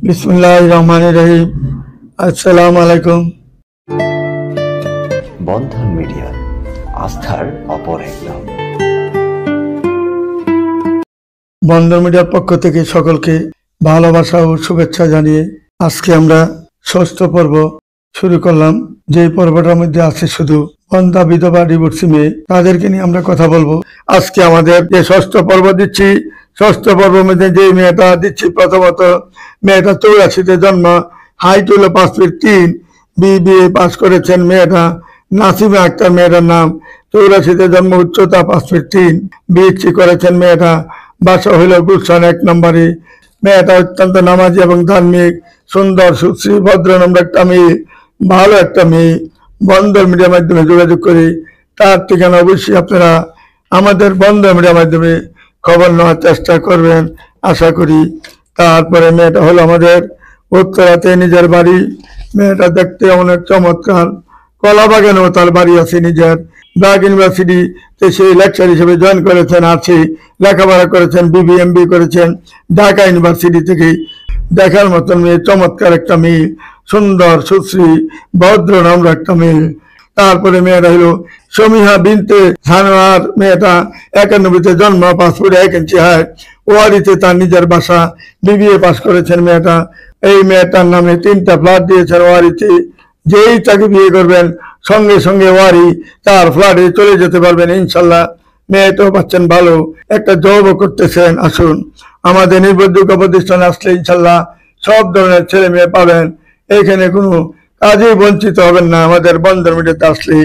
বিসমিল্লাহির রহমানির রহিম। আসসালামু আলাইকুম। বন্ধন মিডিয়া, আস্থার অপর এক নাম। বন্ধন মিডিয়ার পক্ষ থেকে সকলকে ভালোবাসা ও শুভেচ্ছা জানিয়ে আজকে আমরা ষষ্ঠ পর্ব শুরু করলাম। যে পর্বটার মধ্যে আছে শুধু বন্ধা, বিধবা, ডিভোর্সি মেয়ে, তাদেরকে নিয়ে আমরা কথা বলবো। আজকে আমাদের যে ষষ্ঠ পর্ব দিচ্ছি, ষষ্ঠ পর্বের মধ্যে যে মেয়েটা দিচ্ছি, প্রথমত মেয়েটা 84-তে জন্ম, হাইট হলো 5 ফিট 3, বিবিএ পাস করেছেন মেয়েটা। নাসিমা আক্তার মেয়েটার নাম, 84-তে জন্ম, উচ্চতা 5 ফিট 3, বিএসসি করেছেন মেয়েটা। বাসা হইল গুলশান 1 নম্বরে। মেয়েটা অত্যন্ত নামাজি এবং ধার্মিক, সুন্দর, সুশ্রী, ভদ্র, নম্র একটা মেয়ে, ভালো একটা মেয়ে। বন্ধন মিডিয়ার মাধ্যমে যোগাযোগ করি। তার ঠিকানা অবশ্যই আপনারা আমাদের বন্ধন মিডিয়ার মাধ্যমে খবর নেওয়ার চেষ্টা করবেন আশা করি। তারপরে মেয়েটা হলো আমাদের উত্তরাতে নিজের বাড়ি। মেয়েটা দেখতে অনেক চমৎকার। কলাবাগানেও তার বাড়ি আছে নিজের। ব্র্যাক ইউনিভার্সিটিতে সেই লেকচার হিসেবে জয়েন করেছেন, আর সেই লেখাপড়া করেছেন, বিবিএমবি করেছেন ঢাকা ইউনিভার্সিটি থেকে। দেখার মতন মেয়ে, চমৎকার একটা মেয়ে, সুন্দর, সুশ্রী, ভদ্র, নম্র একটা মেয়ে। তারপরে মেয়েটা হলো সমীহা বিনতে সানোয়ার। মেয়েটা 91-তে জন্ম, 5 ফুট 1 ইঞ্চি হাইট, ওয়ারিতে তার নিজের বাসা, বিবিএ পাস করেছেন মেয়েটা। এই মেয়েটার নামে 3টা ফ্ল্যাট দিয়েছেন ওয়ারিতে। যেই তাকে বিয়ে করবেন সঙ্গে সঙ্গে ওয়ারি তার ফ্ল্যাটে চলে যেতে পারবেন ইনশাল্লাহ। মেয়েটাও পাচ্ছেন ভালো, একটা জবও করতেছেন। আসুন আমাদের নির্ভরযোগ্য প্রতিষ্ঠানে আসলে ইনশাল্লাহ সব ধরনের ছেলে মেয়ে পাবেন। এখানে কোনো কাজেই বঞ্চিত হবেন না আমাদের বন্ধন মিডিয়াতে আসলে।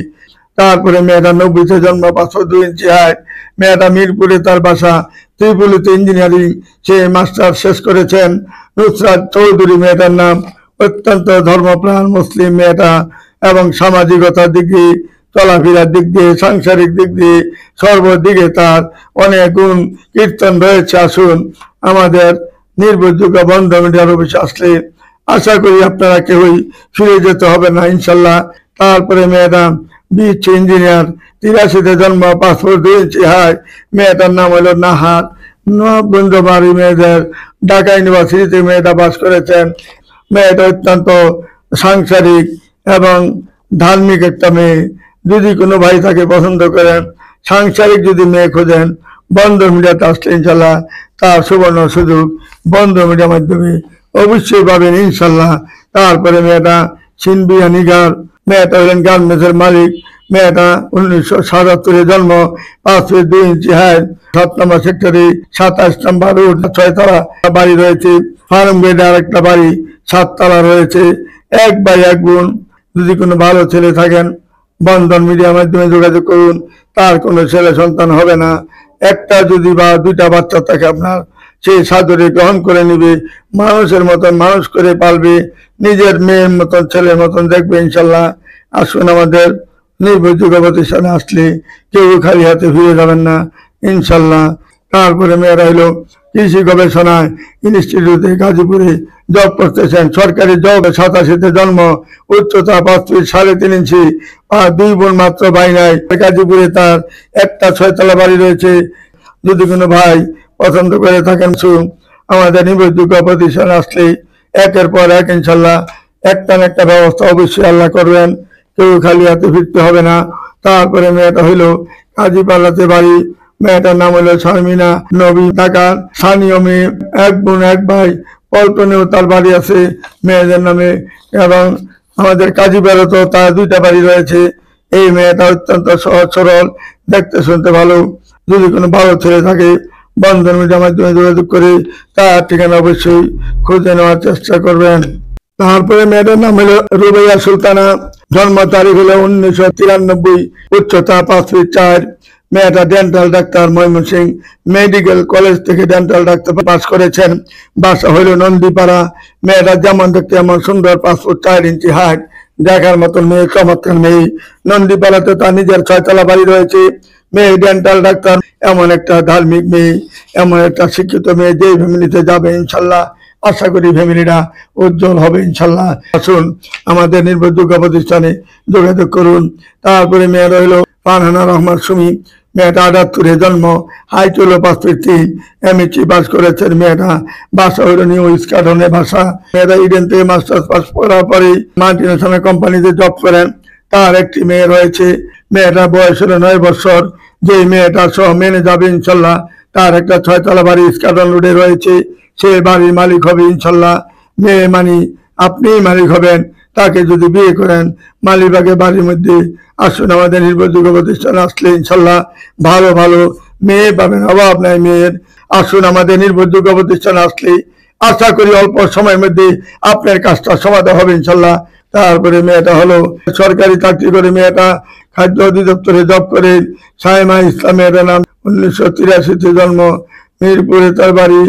তারপরে মেয়েটা 90-তে জন্ম, 5 ফুট 2 ইঞ্চি হাইট। মেয়েটা মিরপুরে তার বাসা, ত্রিপুলিতে ইঞ্জিনিয়ারিং সে মাস্টার শেষ করেছেন। নুসরাত চৌধুরী মেয়েটার নাম। অত্যন্ত ধর্মপ্রাণ মুসলিম মেয়েটা এবং সামাজিকতার দিক দিয়ে, চলাফেরার দিক দিয়ে, সাংসারিক দিক দিয়ে, সর্বদিকে তার অনেক গুণ কীর্তন রয়েছে। আসুন আমাদের নির্ভরযোগ্য বন্ধন মিডিয়ার অফিসে আসলে আশা করি আপনারা কেউই ফিরে যেতে হবে না ইনশাল্লাহ। তারপরে মেয়েটা বিএসসি ইঞ্জিনিয়ার, 83-তে জন্ম, 5 ফুট 2 ইঞ্চি হাইট। মেয়েটার নাম হলো নাহার। নবগঞ্জবাড়ি মেয়েদের ঢাকা ইউনিভার্সিটিতে মেয়েটা পাস করেছেন। মেয়েটা অত্যন্ত সাংসারিক এবং ধার্মিক একটা মেয়ে। যদি কোনো ভাই তাকে পছন্দ করেন, সাংসারিক যদি মেয়ে খোঁজেন, বন্ধন মিডিয়াতে আসলে ইনশাল্লাহ তার সুবর্ণ সুযোগ বন্ধন মিডিয়ার মাধ্যমে অবশ্যই পাবেন ইনশাল্লাহ। তারপরে মেয়েটা সিনবিয়া নিগার। মেয়েটা হলেন গার্মেন্টসের মালিক। মেয়েটা 1977-এ জন্ম, 5 ফিট 2 ইঞ্চি হাইট, 7 নম্বর সেক্টরে 27 নম্বর রোড, 6 তলা বাড়ি রয়েছে। ফার্ম গেটে আরেকটা বাড়ি, 7 তলা রয়েছে। 1 ভাই 1 বোন। যদি কোনো ভালো ছেলে থাকেন বন্ধন মিডিয়ার মাধ্যমে যোগাযোগ করুন। তার কোনো ছেলে সন্তান হবে না। একটা যদি বা 2টা বাচ্চা থাকে আপনার, সে সাদরে গ্রহণ করে নিবে, মানুষের মতন মানুষ করে পালবে, নিজের মেয়ের মতন ছেলের মতন দেখবে ইনশাল্লাহ। আসুন আমাদের নির্ভরযোগ্য প্রতিষ্ঠানে আসলে কেউ খালি হাতে ফিরে যাবেন না ইনশাল্লাহ। তারপরে মেয়েরা হলো কৃষি গবেষণায় ইনস্টিটিউটে গাজীপুরে জব করতেছেন, সরকারি জব। 87-তে জন্ম, উচ্চতা 5 ফিট 3.5 ইঞ্চি, আর 2 বোন, মাত্র ভাই নাই। গাজীপুরে তার একটা 6 তলা বাড়ি রয়েছে। যদি কোনো ভাই পছন্দ করে থাকেন আমাদের নির্ভরযোগ্য প্রতিষ্ঠানে আসলে একের পর এক ইনশাল্লাহ একটা না একটা ব্যবস্থা অবশ্যই আল্লাহ করবেন। কেউ খালি হাতে ফিরতে হবে না। তারপরে মেয়েটা হইলো কাজীপাড়াতে বাড়ি। মেয়েটার নাম হলো শারমিনা নবী, ঢাকার স্থানীয় মেয়ে। 1 বোন 1 ভাই। পল্টনেও তার বাড়ি আছে মেয়েদের নামে, এবং আমাদের কাজীপাড়াতেও তার 2টা বাড়ি রয়েছে। এই মেয়েটা অত্যন্ত সহজ সরল, দেখতে শুনতে ভালো। যদি কোনো ভালো ছেলে থাকে বন্ধন মিডিয়ার মাধ্যমে যোগাযোগ করে তার ঠিকানা অবশ্যই খুঁজে নেওয়ার চেষ্টা করবেন। তারপরে মেয়েটার নাম হলো রুবাইয়া সুলতানা। জন্ম তারিখ হলো 1993, উচ্চতা 5 ফিট 4। মেয়েটা dental doctor, Mymensingh medical college থেকে ডেন্টাল ডাক্তার পাস করেছেন। বাসা হইল নন্দীপাড়া। মেয়েটা যেমন দেখতে এমন সুন্দর, 5 ফুট 4 ইঞ্চি হাইট, দেখার মতন মেয়ে, চমৎকার মেয়ে। নন্দীপাড়াতে তার নিজের 6 তলা বাড়ি রয়েছে। মেয়ে ডেন্টাল ডাক্তার, এমন একটা ধার্মিক মেয়ে, এমন একটা শিক্ষিত মেয়ে, যে ফ্যামিলিতে যাবে ইনশাল্লাহ আশা করি ফ্যামিলিটা উজ্জ্বল হবে ইনশাল্লাহ। আসুন আমাদের নির্ভরযোগ্য প্রতিষ্ঠানে যোগাযোগ করুন। তারপরে মেয়ে রইল ফারহানা রহমান সুমি। মেয়েটা 78-এ জন্ম, হাইট হলো 5 ফিট 3, এমএসসি পাস করেছেন মেয়েটা। ভাষা হলো নিউ স্কটল্যান্ডের ভাষা। মেয়েটা ইডেন থেকে মাস্টার্স পাস করার পরে মাল্টিনেশনাল কোম্পানিতে জব করেন। তার একটি মেয়ে রয়েছে। মেয়েটার বয়স হলো 9 বছর। যে মেয়েটা সহ মেনে যাবে ইনশাল্লাহ। তার একটা 6 তলা বাড়ি স্কটল্যান্ড রোডে রয়েছে। সে বাড়ির মালিক হবে ইনশাল্লাহ। মেয়ে মানে আপনিই মালিক হবেন তাকে যদি বিয়ে করেন। মালিবাগে বাড়ির মধ্যে আসুন, আমাদের নির্ভরযোগ্য প্রতিষ্ঠানে আসলে ইনশাল্লাহ ভালো ভালো মেয়ে পাবেন, অভাব নাই মেয়ের। আসুন আমাদের নির্ভরযোগ্য প্রতিষ্ঠানে আসলে আশা করি অল্প সময়ের মধ্যে আপনার কাজটা সমাধান হবে ইনশাল্লাহ। তারপরে মেয়েটা হলো সরকারি চাকরি করে, মেয়েটা খাদ্য অধিদপ্তরে জব করে। সাইমা ইসলাম মেয়েটার নাম, 1983-তে জন্ম, মিরপুরে তার বাড়ি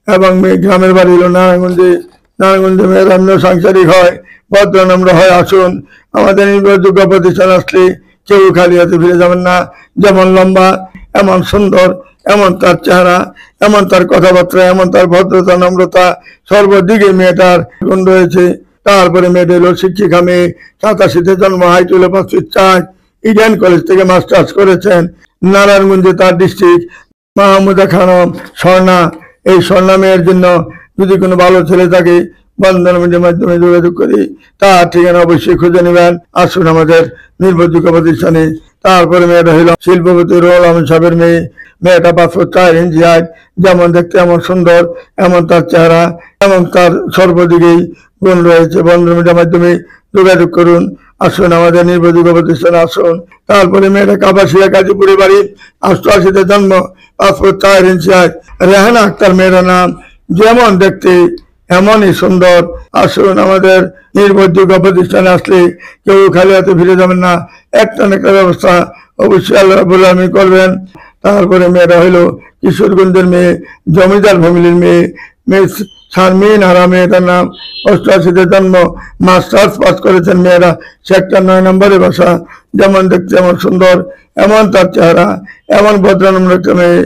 এবং গ্রামের বাড়ি হলো নারায়ণগঞ্জে। নারায়ণগঞ্জে মেয়েরা সাংসারিক হয়, ভদ্রনম্র হয়। আসুন আমাদের নির্ভরযোগ্য প্রতিষ্ঠান আসলে কেউ খালি হাতে ফিরে যাবেন না। যেমন লম্বা এমন সুন্দর, এমন তার চেহারা, এমন তার কথাবার্তা, এমন তার ভদ্রতা নম্রতা, সর্বদিকে মেয়েটার গুণ রয়েছে। তারপরে মেয়েটা হলো শিক্ষিকা মেয়ে, 87-তে জন্ম, হাইট হলো 5 ফিট 4, ইডেন কলেজ থেকে মাস্টার্স করেছেন। নারায়ণগঞ্জে তার ডিস্ট্রিক্ট। মাহমুদা খানম স্বর্ণা, এই স্বর্ণা মেয়ের জন্য যদি কোনো ভালো ছেলে থাকে বন্ধনের মাধ্যমে যোগাযোগ করি, তার ঠিকানা অবশ্যই খুঁজে নেবেন। আসুন আমাদের নির্ভরযোগ্য প্রতিষ্ঠানে। তারপরে মেয়েটা হইল শিল্পপতি রুহুল আমিন সাহেবের মেয়ে। মেয়েটা 5 ফুট 4 ইঞ্চি হাইট, যেমন দেখতে এমন সুন্দর, এমন তার চেহারা, এমন তার সর্বদিকেই গুণ রয়েছে। বন্ধনের মাধ্যমে যোগাযোগ করুন। আসুন আমাদের নির্ভরযোগ্য প্রতিষ্ঠানে আসুন। তারপরে মেয়েটা কাপাসিয়া গাজীপুরে বাড়ি, 88-তে জন্ম, 5 ফুট 4 ইঞ্চি হাইট। রেহানা আক্তার মেয়েটার নাম, যেমন দেখতে এমনই সুন্দর। আসুন আমাদের নির্ভরযোগ্য প্রতিষ্ঠানে আসলে কেউ খালি হাতে ফিরে যাবেন না। একটা না একটা ব্যবস্থা অবশ্যই আল্লাহ রাব্বুল আলামিন করবেন। তারপরে মেয়েরা হইলো কিশোরগঞ্জের মেয়ে, জমিদার ফ্যামিলির মেয়ে, মিস শারমিন আরা মেয়েটার নাম, 88-তে জন্ম, মাস্টার্স পাস করেছেন মেয়েরা। সেক্টর 9 নম্বরে বাসা। যেমন দেখতে এমন সুন্দর, এমন তার চেহারা, এমন ভদ্রনম্র একটা মেয়ে।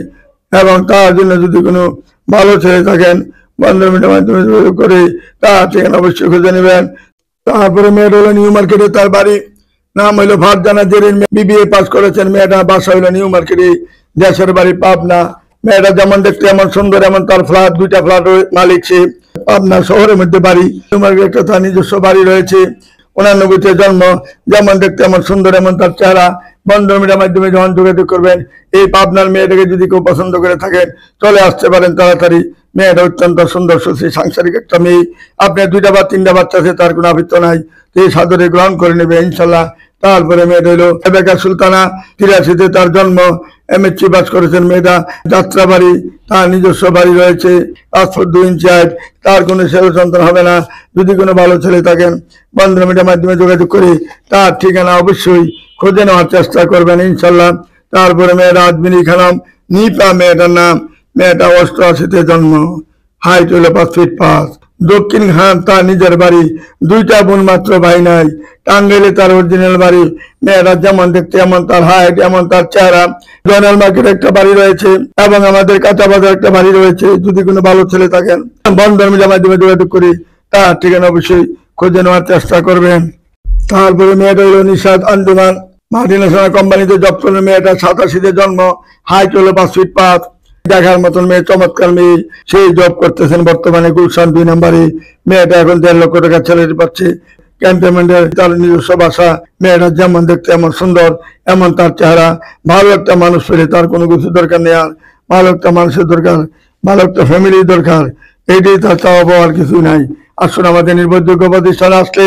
এবং তার জন্য যদি কোনো ভালো ছেলে থাকেন বন্ধনের মাধ্যমে যোগাযোগ করে তার ঠিকানা অবশ্যই খুঁজে নেবেন। তারপরে মেয়েটা হলো নিউ মার্কেটে তার বাড়ি। নাম হইলো ফারজানা জেরিন, বিবিএ পাস করেছেন মেয়েটা। বাসা হইলো নিউ মার্কেটে, দেশের বাড়ি পাবনা। মেয়েটা যেমন দেখতে এমন সুন্দর, এমন তার ফ্ল্যাট, 2টা ফ্ল্যাট মালিক সে। পাবনা শহরের মধ্যে বাড়ি, নিউ মার্কেটে তার নিজস্ব বাড়ি রয়েছে। 89-তে জন্ম, যেমন দেখতে এমন সুন্দর, এমন তার চেহারা। বন্ধন মিডিয়ার মাধ্যমে যখন যোগাযোগ করবেন, এই পাবনার মেয়েটাকে যদি কেউ পছন্দ করে থাকেন চলে আসতে পারেন তাড়াতাড়ি। মেয়েটা অত্যন্ত সুন্দর, সুশ্রী, সাংসারিক একটা মেয়ে। আপনার 2টা বা 3টা বাচ্চা আছে, তার কোনো আপত্তি নাই, এই সাদরে গ্রহণ করে নেবে ইনশাল্লাহ। তারপরে মেয়েটা হইলো রেবেকা সুলতানা, 83-তে তার জন্ম, এমএসসি পাস করেছেন মেয়েটা। যাত্রাবাড়ি, তার নিজস্ব বাড়ি রয়েছে, 5 ফুট 2 ইঞ্চি হাইট। তার কোনো ছেলে সন্তান হবে না। যদি কোনো ভালো ছেলে থাকেন বন্ধন মিডিয়ার মাধ্যমে যোগাযোগ করে তার ঠিকানা অবশ্যই খুঁজে নেওয়ার চেষ্টা করবেন ইনশাল্লাহ। তারপরে মেয়েটা আজমিনী খানম, নিপা মেয়েটার নাম। মেয়েটা 88-তে জন্ম, হাইট হলো 5 ফিট 5। দক্ষিণ খান তার নিজের বাড়ি, 2টা বোন মাত্র, ভাই নাই। টাঙ্গাইলে তার অরিজিনাল বাড়ি। মেয়েটা যেমন দেখতে এমন তার হাইট, এমন তার চেহারা। জয়নাল মার্কেট একটা বাড়ি রয়েছে এবং আমাদের কাঁচা বাজার একটা বাড়ি রয়েছে। যদি কোনো ভালো ছেলে থাকেন বন্ধন মিডিয়ার মাধ্যমে যোগাযোগ করি তার ঠিকানা অবশ্যই খুঁজে নেওয়ার চেষ্টা করবেন। তারপরে মেয়েটা হলো নিশাদ আঞ্জুমান, মাল্টিনেশনাল কোম্পানিতে জব করেন মেয়েটা। 87-তে জন্ম, হাইট হলো 5 ফিট 5। দেখার মতন মেয়ে, চমৎকার মেয়ে। সেই জব করতেছেন বর্তমানে গুলশান 2 নম্বরে। মেয়েটা এখন 1.5 লক্ষ টাকা স্যালারি পাচ্ছে। ক্যান্টনমেন্টের তার নিজস্ব বাসা। মেয়েটা যেমন দেখতে এমন সুন্দর, এমন তার চেহারা। ভালো একটা মানুষ পেলে তার কোনো কিছু দরকার নেই, আর ভালো একটা মানুষের দরকার, ভালো একটা ফ্যামিলির দরকার। এইটাই তার চাওয়া পাওয়ার কিছুই নাই। আসুন আমাদের নির্ভরযোগ্য প্রতিষ্ঠানে আসলে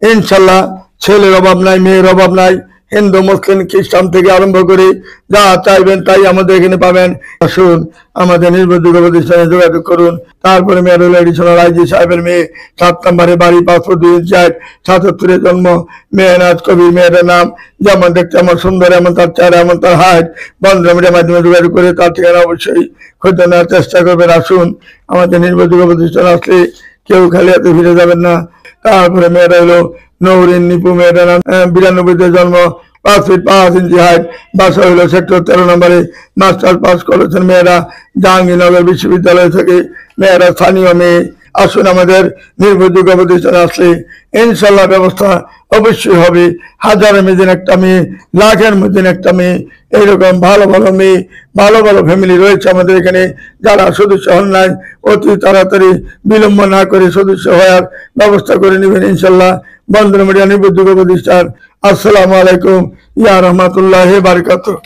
ইনশাল্লাহ ছেলের অভাব নাই, মেয়ের অভাব নাই। হিন্দু, মুসলিম, খ্রিস্টান থেকে আরম্ভ করে যা চাইবেন তাই আমাদের এখানে পাবেন। আসুন আমাদের নির্ভরযোগ্য প্রতিষ্ঠানে যোগাযোগ করুন। তারপরে মেয়ের হলো এডিশনাল আইজি সাহেবের মেয়ে, 7 নম্বরে বাড়ি, 5 ফুট 2 ইঞ্চি হাইট, 77-এ জন্ম, মেহনাজ কবির মেয়েটার নাম। যেমন দেখতে এমন সুন্দর, এমন তার চেহারা, এমন তার হাইট। বন্ধন মিডিয়ার মাধ্যমে যোগাযোগ করে তার ঠিকানা অবশ্যই খুঁজে নেওয়ার চেষ্টা করবেন। আসুন আমাদের নির্ভরযোগ্য প্রতিষ্ঠানে আসলে কেউ খালি হাতে ফিরে যাবেন না। তারপরে মেয়েটা হলো নৌরিন নিপু, মেয়েটার নাম, 92-তে জন্ম, 5 ফিট 5 ইঞ্চি হাইট। বাসা হইলো সেক্টর 13 নম্বরে। মাস্টার পাস করেছেন মেয়েরা জাহাঙ্গীরনগর বিশ্ববিদ্যালয় থেকে। মেয়েরা স্থানীয় মেয়ে। আসুন আমাদের নির্ভরযোগ্য প্রতিষ্ঠানে আসলে ইনশাল্লাহ ব্যবস্থা অবশ্যই হবে। হাজারের মধ্যে একটা মেয়ে, লাখের মধ্যে একটা মেয়ে এইরকম ভালো ভালো মেয়ে ভালো ভালো ফ্যামিলি রয়েছে আমাদের এখানে, যারা সদস্য হন নাই অতি তাড়াতাড়ি বিলম্ব না করে সদস্য হওয়ার ব্যবস্থা করে নেবেন ইনশাল্লাহ। বন্দর মিডিয়া নিবদ্ধ প্রতিষ্ঠান। আসসালামু আলাইকুম ইয়া রহমাতুল্লাহি বারাকাতুহু।